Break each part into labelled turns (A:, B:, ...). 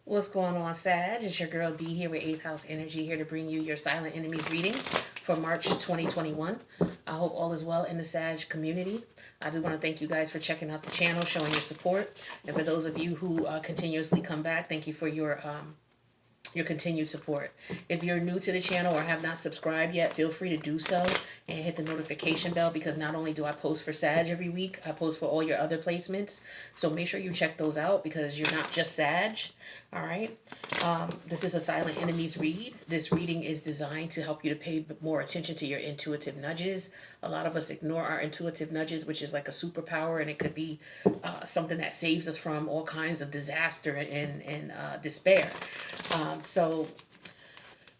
A: What's going on, Sag? It's your girl D here with 8th House Energy, here to bring you your Silent Enemies reading for March 2021. I hope all is well in the Sag community. I do want to thank you guys for checking out the channel, showing your support. And for those of you who continuously come back, thank you for your continued support. If you're new to the channel or have not subscribed yet, feel free to do so and hit the notification bell, because not only do I post for Sag every week, I post for all your other placements. So make sure you check those out, because you're not just Sag. All right. This is a Silent Enemies read. This reading is designed to help you to pay more attention to your intuitive nudges. A lot of us ignore our intuitive nudges, which is like a superpower, and it could be something that saves us from all kinds of disaster and despair. So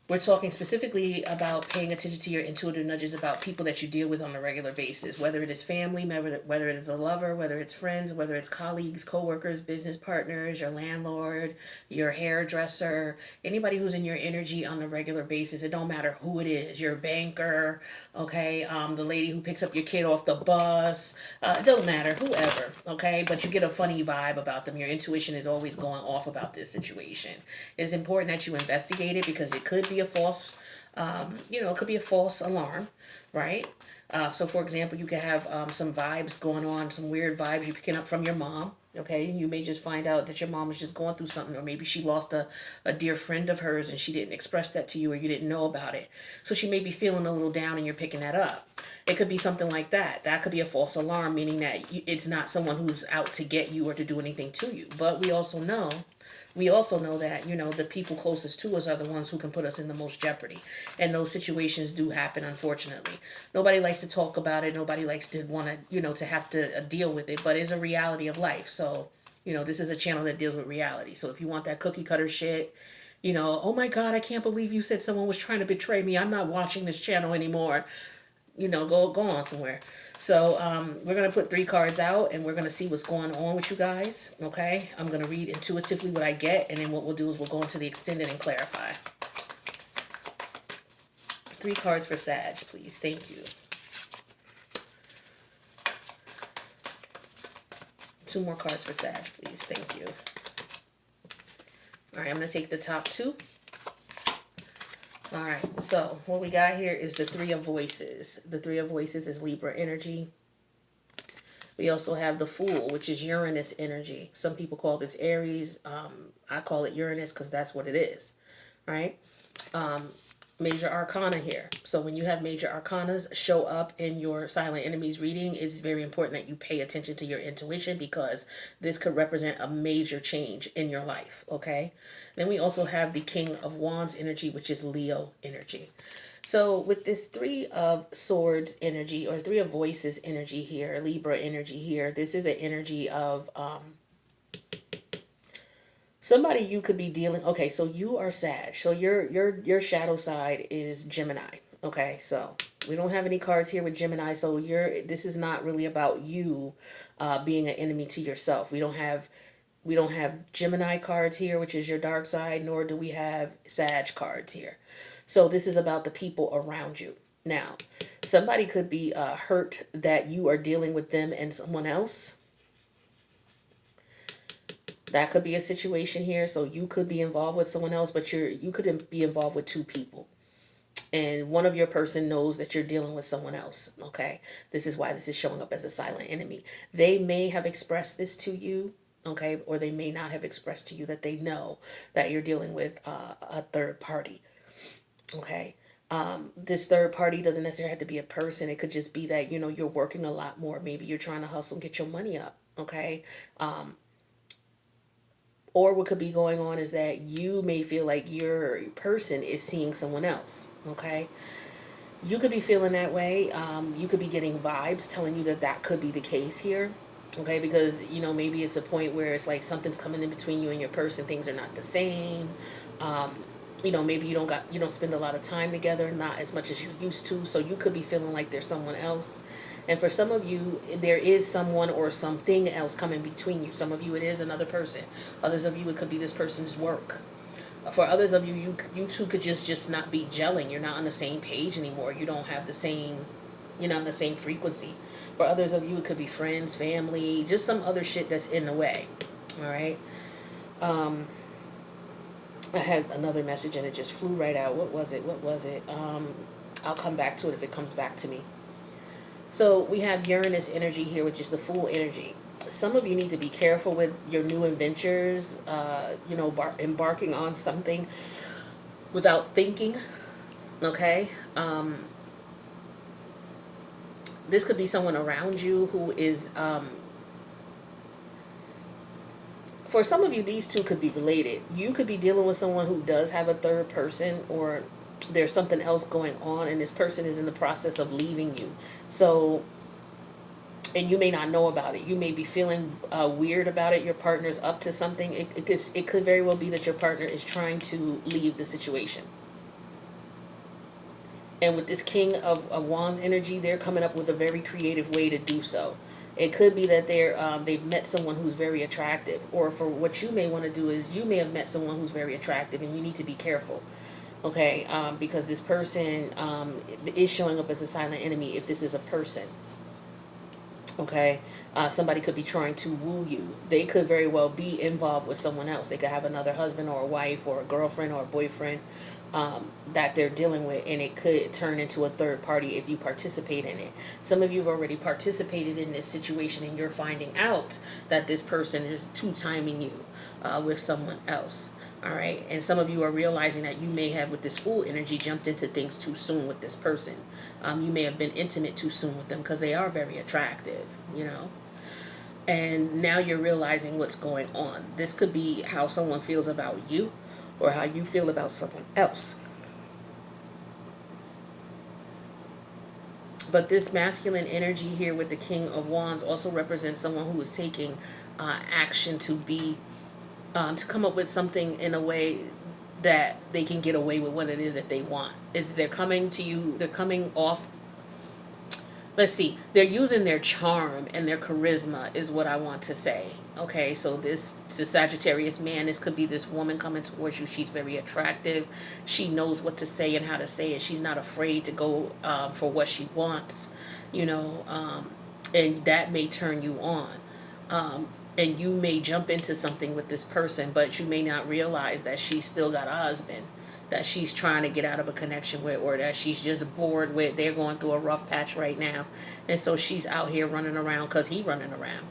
A: we're talking specifically about paying attention to your intuitive nudges about people that you deal with on a regular basis, whether it is family, whether it is a lover, whether it's friends, whether it's colleagues, co-workers, business partners, your landlord, your hairdresser, anybody who's in your energy on a regular basis. It don't matter who it is, your banker, okay, the lady who picks up your kid off the bus, it don't matter, whoever, okay, but you get a funny vibe about them. Your intuition is always going off about this situation. It's important that you investigate it, because it could be a false, it could be a false alarm, right? So for example, you could have some vibes going on, some weird vibes you're picking up from your mom. Okay, you may just find out that your mom is just going through something, or maybe she lost a dear friend of hers and she didn't express that to you, or you didn't know about it. So she may be feeling a little down and you're picking that up. It could be something like that. That could be a false alarm, meaning that it's not someone who's out to get you or to do anything to you. But we also know that, the people closest to us are the ones who can put us in the most jeopardy. And those situations do happen, unfortunately. Nobody likes to talk about it. Nobody likes to want to, to have to deal with it. But it's a reality of life. So, this is a channel that deals with reality. So if you want that cookie cutter shit, oh my God, I can't believe you said someone was trying to betray me, I'm not watching this channel anymore. Go on somewhere. So we're going to put 3 cards out, and we're going to see what's going on with you guys, okay? I'm going to read intuitively what I get, and then what we'll do is we'll go into the extended and clarify. 3 cards for Sag, please. Thank you. 2 more cards for Sag, please. Thank you. All right, I'm going to take the top 2. All right, so what we got here is the 3 of Voices. The 3 of Voices is Libra energy. We also have the Fool, which is Uranus energy. Some people call this Aries. I call it Uranus because that's what it is, right? Major arcana here. So when you have major arcanas show up in your Silent Enemies reading, it's very important that you pay attention to your intuition, because this could represent a major change in your life, okay? Then we also have the King of Wands energy, which is Leo energy. So with this 3 of Swords energy, or 3 of Voices energy here, Libra energy here, this is an energy of somebody you could be dealing. Okay, so you are Sag. So your shadow side is Gemini. Okay, so we don't have any cards here with Gemini. So this is not really about you being an enemy to yourself. We don't have Gemini cards here, which is your dark side, nor do we have Sag cards here. So this is about the people around you. Now, somebody could be hurt that you are dealing with them and someone else. That could be a situation here. So you could be involved with someone else, but you could be involved with 2 people. And one of your person knows that you're dealing with someone else, okay? This is why this is showing up as a silent enemy. They may have expressed this to you, okay? Or they may not have expressed to you that they know that you're dealing with a third party, okay? This third party doesn't necessarily have to be a person. It could just be that, you're working a lot more. Maybe you're trying to hustle and get your money up, okay? Or what could be going on is that you may feel like your person is seeing someone else, okay? You could be feeling that way. You could be getting vibes telling you that that could be the case here, okay? Because, maybe it's a point where it's like something's coming in between you and your person. Things are not the same. Maybe you don't spend a lot of time together, not as much as you used to. So you could be feeling like there's someone else. And for some of you, there is someone or something else coming between you. Some of you, it is another person. Others of you, it could be this person's work. For others of you, you two could just not be gelling. You're not on the same page anymore. You don't have the same, you're not on the same frequency. For others of you, it could be friends, family, just some other shit that's in the way. All right. I had another message and it just flew right out. What was it? What was it? I'll come back to it if it comes back to me. So we have Uranus energy here, which is the Fool energy. Some of you need to be careful with your new adventures, embarking on something without thinking, okay? This could be someone around you who is, for some of you, these two could be related. You could be dealing with someone who does have a third person, or there's something else going on and this person is in the process of leaving you. So, and you may not know about it. You may be feeling weird about it. Your partner's up to something. It could very well be that your partner is trying to leave the situation. And with this King of Wands energy, they're coming up with a very creative way to do so. It could be that they've met someone who's very attractive, or for what you may want to do is you may have met someone who's very attractive, and you need to be careful, okay? Because this person is showing up as a silent enemy if this is a person. Okay, somebody could be trying to woo you. They could very well be involved with someone else. They could have another husband or a wife or a girlfriend or a boyfriend that they're dealing with, and it could turn into a third party if you participate in it. Some of you have already participated in this situation, and you're finding out that this person is two-timing you with someone else. All right, and some of you are realizing that you may have, with this Fool energy, jumped into things too soon with this person. You may have been intimate too soon with them because they are very attractive, and now you're realizing what's going on. This could be how someone feels about you or how you feel about someone else. But this masculine energy here with the King of Wands also represents someone who is taking action to be to come up with something in a way that they can get away with what it is that they want. They're coming to you, they're coming off, let's see, they're using their charm and their charisma is what I want to say. Okay, so the Sagittarius man, this could be this woman coming towards you. She's very attractive. She knows what to say and how to say it. She's not afraid to go for what she wants, and that may turn you on. And you may jump into something with this person, but you may not realize that she's still got a husband that she's trying to get out of a connection with, or that she's just bored with. They're going through a rough patch right now, and so she's out here running around because he's running around.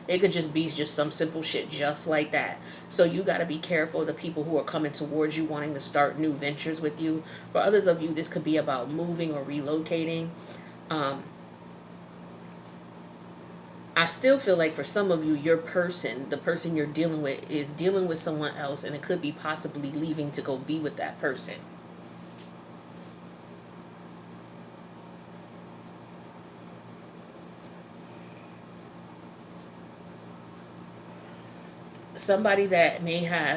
A: It could just be just some simple shit just like that. So you got to be careful of the people who are coming towards you wanting to start new ventures with you. For others of you, this could be about moving or relocating. I still feel like for some of you, your person, the person you're dealing with, is dealing with someone else, and it could be possibly leaving to go be with that person. Somebody that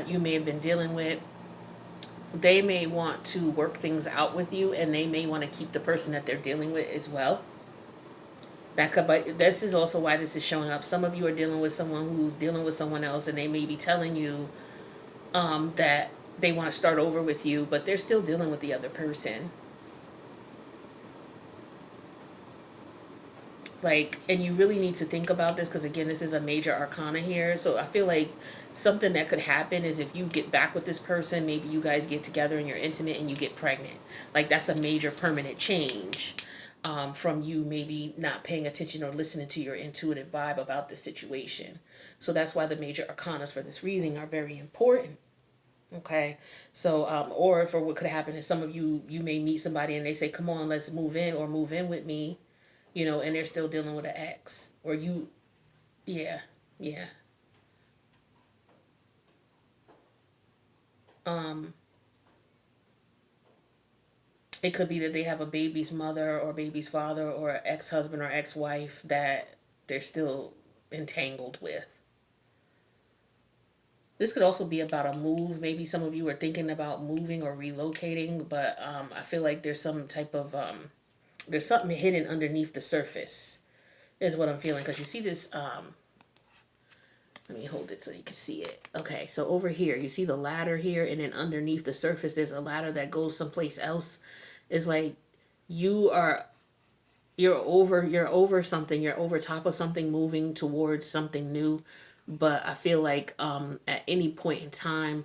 A: you may have been dealing with, they may want to work things out with you, and they may want to keep the person that they're dealing with as well. But this is also why this is showing up. Some of you are dealing with someone who's dealing with someone else, and they may be telling you that they want to start over with you, but they're still dealing with the other person. And you really need to think about this, because again, this is a major arcana here. So I feel like something that could happen is if you get back with this person, maybe you guys get together and you're intimate and you get pregnant. That's a major permanent change. From you maybe not paying attention or listening to your intuitive vibe about the situation. So that's why the major arcanas for this reading are very important. Okay, so or for what could happen is some of you may meet somebody and they say, come on, let's move in, or move in with me, and they're still dealing with an ex, or yeah. It could be that they have a baby's mother or baby's father or an ex-husband or ex-wife that they're still entangled with. This could also be about a move. Maybe some of you are thinking about moving or relocating, but I feel like there's some type of, there's something hidden underneath the surface is what I'm feeling. Because you see this, let me hold it so you can see it. Okay, so over here, you see the ladder here, and then underneath the surface, there's a ladder that goes someplace else. It's like you're over something, you're over top of something, moving towards something new. But I feel like at any point in time,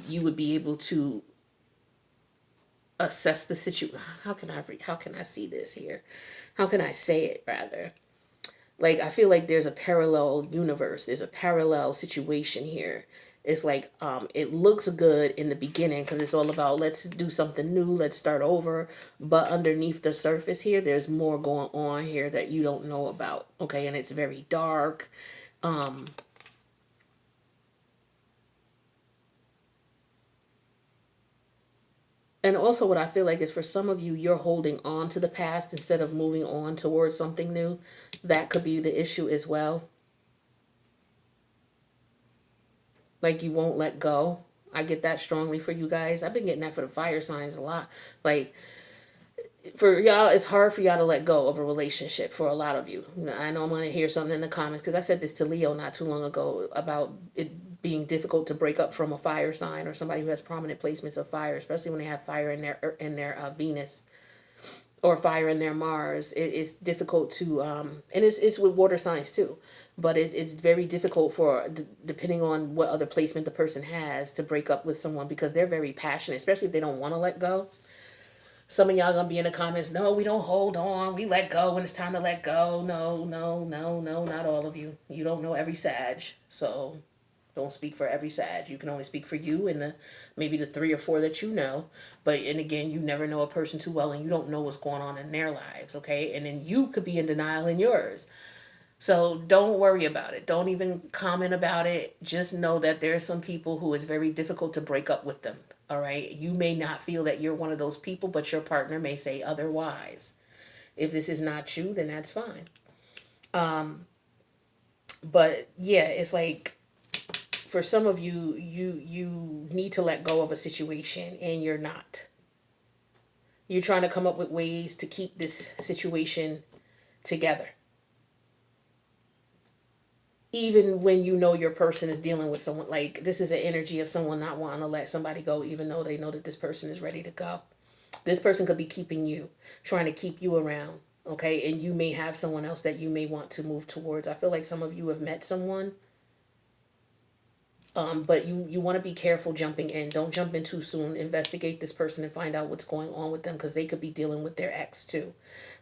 A: you would be able to assess the situation. How can I see this here? How can I say it rather? Like, I feel like there's a parallel universe. There's a parallel situation here. It's like, it looks good in the beginning because it's all about let's do something new, let's start over. But underneath the surface here, there's more going on here that you don't know about. Okay, and it's very dark. And also what I feel like is for some of you, you're holding on to the past instead of moving on towards something new. That could be the issue as well. Like you won't let go. I get that strongly for you guys. I've been getting that for the fire signs a lot. Like for y'all, it's hard for y'all to let go of a relationship for a lot of you. I know I'm going to hear something in the comments because I said this to Leo not too long ago about it being difficult to break up from a fire sign or somebody who has prominent placements of fire, especially when they have fire in their Venus or fire in their Mars. It's difficult to and it's with water signs too, but it's very difficult for depending on what other placement the person has to break up with someone because they're very passionate, especially if they don't want to let go. Some of y'all gonna be in the comments, no, we don't hold on, we let go when it's time to let go. No, no, no, no, not all of you. You don't know every Sag, so don't speak for every Sag. You can only speak for you and maybe the 3 or 4 that you know. But and again, you never know a person too well, and you don't know what's going on in their lives, okay? And then you could be in denial in yours. So don't worry about it. Don't even comment about it. Just know that there are some people who it's very difficult to break up with them. All right. You may not feel that you're one of those people, but your partner may say otherwise. If this is not you, then that's fine. But yeah, it's like for some of you, you need to let go of a situation and you're not. You're trying to come up with ways to keep this situation together. Even when you know your person is dealing with someone, like this is an energy of someone not wanting to let somebody go even though they know that this person is ready to go. This person could be keeping you, trying to keep you around, okay? And you may have someone else that you may want to move towards. I feel like some of you have met someone, but you want to be careful jumping in. Don't jump in too soon. Investigate this person and find out what's going on with them because they could be dealing with their ex too.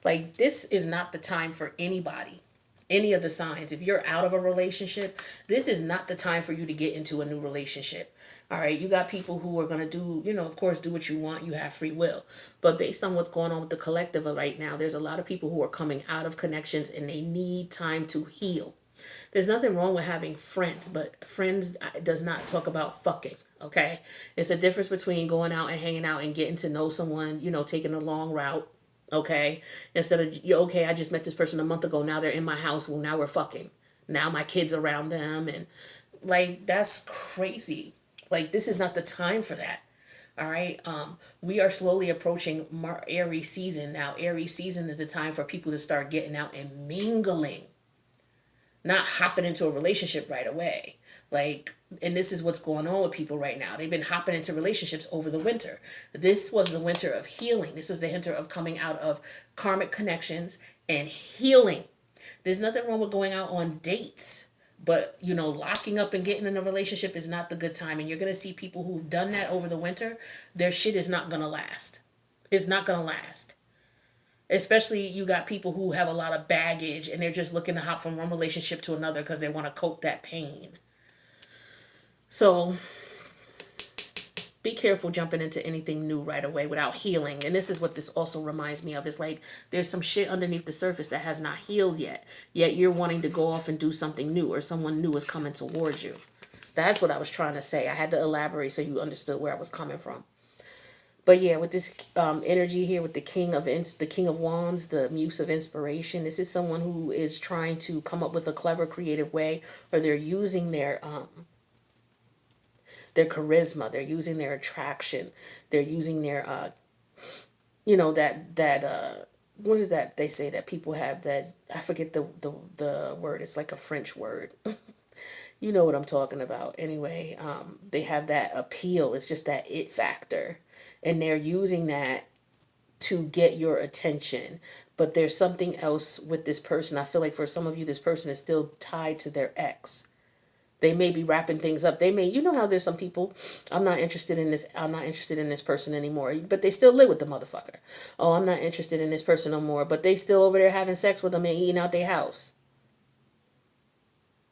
A: Like this is not the time for anybody. Any of the signs, if you're out of a relationship, this is not the time for you to get into a new relationship. All right, you got people who are going to do, of course, do what you want. You have free will. But based on what's going on with the collective right now, there's a lot of people who are coming out of connections and they need time to heal. There's nothing wrong with having friends, but friends does not talk about fucking. Okay, it's a difference between going out and hanging out and getting to know someone, taking a long route. Okay, instead of okay, I just met this person a month ago, now they're in my house, well now we're fucking, now my kids around them, and like that's crazy. Like this is not the time for that. All right, we are slowly approaching Aries season now. Aries season is the time for people to start getting out and mingling, not hopping into a relationship right away. Like, and this is what's going on with people right now. They've been hopping into relationships over the winter. This was the winter of healing. This is the winter of coming out of karmic connections and healing. There's nothing wrong with going out on dates, but locking up and getting in a relationship is not the good time. And you're going to see people who've done that over the winter. Their shit is not going to last. It's not going to last. Especially you got people who have a lot of baggage and they're just looking to hop from one relationship to another because they want to cope that pain. So be careful jumping into anything new right away without healing. And this is what this also reminds me of. It's like there's some shit underneath the surface that has not healed yet. Yet you're wanting to go off and do something new or someone new is coming towards you. That's what I was trying to say. I had to elaborate so you understood where I was coming from. But yeah, with this energy here with the King of Wands, the Muse of Inspiration, this is someone who is trying to come up with a clever, creative way, or they're using their charisma, they're using their attraction, they're using their what is that they say that people have, that I forget the word. It's like a French word. You know what I'm talking about. Anyway, they have that appeal. It's just that it factor. And they're using that to get your attention. But there's something else with this person. I feel like for some of you, this person is still tied to their ex. They may be wrapping things up. They may, you know how there's some people, I'm not interested in this, I'm not interested in this person anymore, but they still live with the motherfucker. Oh, I'm not interested in this person no more, but they still over there having sex with them and eating out their house.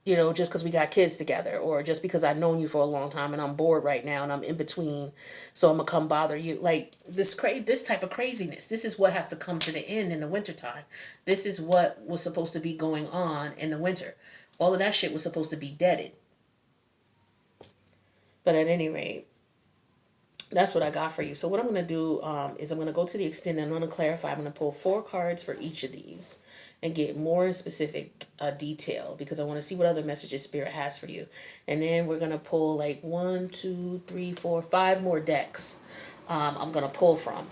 A: You know, just because we got kids together, or just because I've known you for a long time and I'm bored right now and I'm in between, so I'm gonna come bother you. Like this type of craziness. This is what has to come to the end in the wintertime. This is what was supposed to be going on in the winter. All of that shit was supposed to be deaded. But at any rate, that's what I got for you. So what I'm going to do is I'm going to go to the extended. I'm going to clarify. I'm going to pull 4 cards for each of these and get more specific detail, because I want to see what other messages Spirit has for you. And then we're going to pull like 1, 2, 3, 4, 5 more decks I'm going to pull from.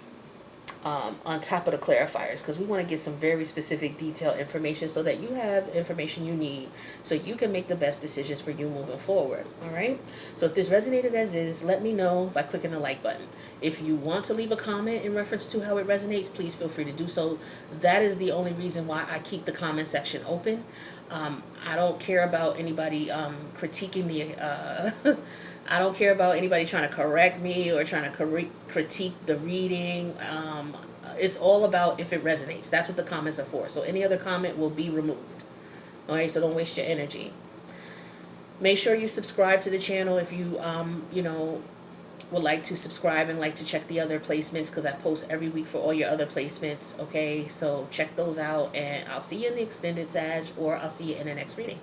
A: On top of the clarifiers, because we want to get some very specific detailed information so that you have information you need so you can make the best decisions for you moving forward. All right, so if this resonated as is, let me know by clicking the like button. If you want to leave a comment in reference to how it resonates, please feel free to do so. That is the only reason why I keep the comment section open. I don't care about anybody critiquing the I don't care about anybody trying to correct me or trying to critique the reading. It's all about if it resonates. That's what the comments are for. So any other comment will be removed. All right, so don't waste your energy. Make sure you subscribe to the channel if you, would like to subscribe and like to check the other placements, because I post every week for all your other placements. Okay, so check those out, and I'll see you in the extended Sag, or I'll see you in the next reading.